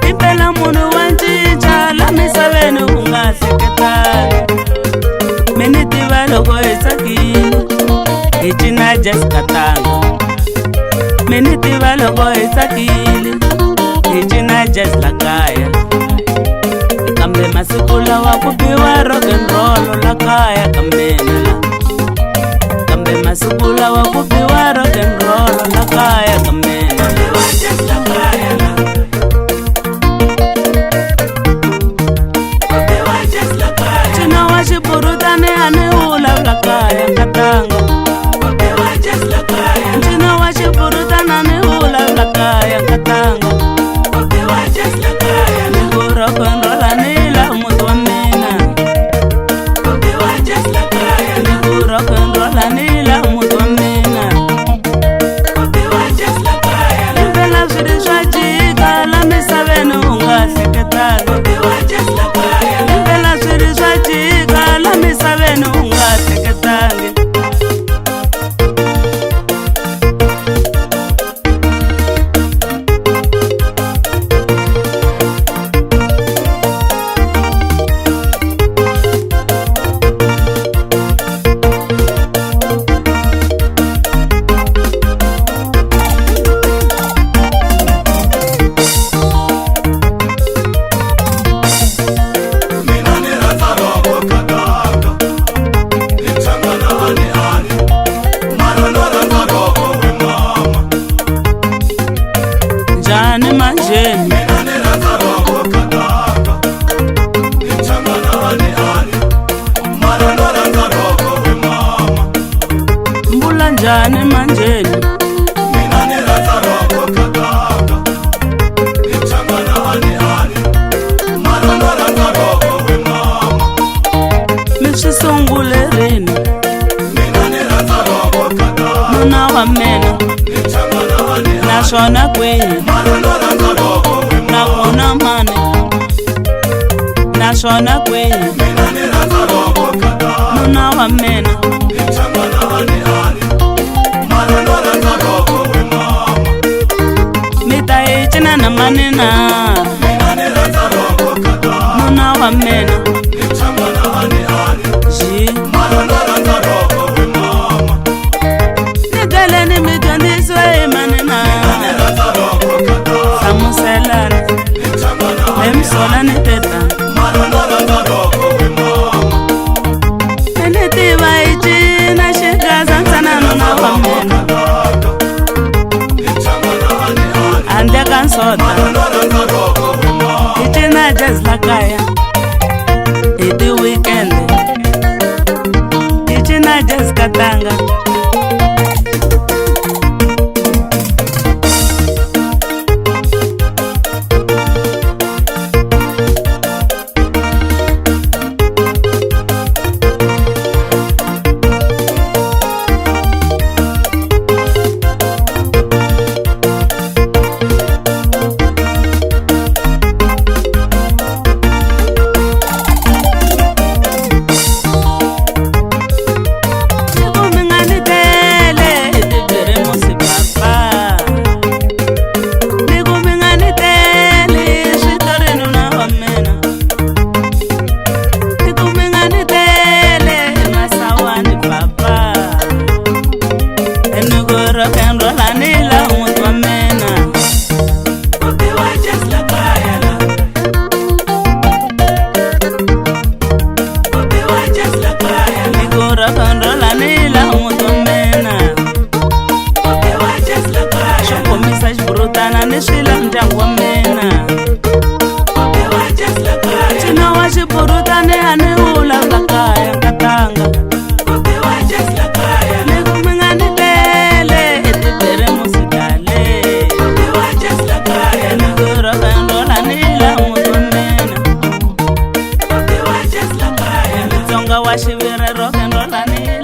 Impela munhu wa ncinca la misaveni u nga hleketangi. Mini tiva loko hi tsakile hi cina jazz katanga. Mini tiva loko hi tsakile hi cina jazz la kaya. Kambe masiku lawa ku biwa rock and roll la kaya ka mina. Kambe masiku lawa ku biwa rock and roll la kaya ka mina. Xipurutani ani hula la kaya katanga. Ncino wa xipurutani ani hula la kaya katanga. Niku rock and roll ani la muti wa mina. Niku rock and roll ani la muti wa mina. Impela swilo swa jika la misaveni u nga hleketanga. Impela swilo swa jika la misaveni u nga hleketangi. Njhani manjeni mbula njhani manjeni mi swi sungulerini nuna wa mina naswona kwihi nakona mani naswona kwihi nuna wa mina mi ta yi cina na mani na nuna wa mina nigaleni mi dyondzisiwe hi mani na samuselani lemsola ni teta ni tiva hi cina xigaza ntsana nuna wa mina handle ka nsota hi cina jazz la kaya hi ti-weekend hi cina jazz katanga. Ncino wa xipurutani ani hula la kaya katanga. Niku mi nga ni tele etibere musikale. Munga wa xiviri ro kendo lanile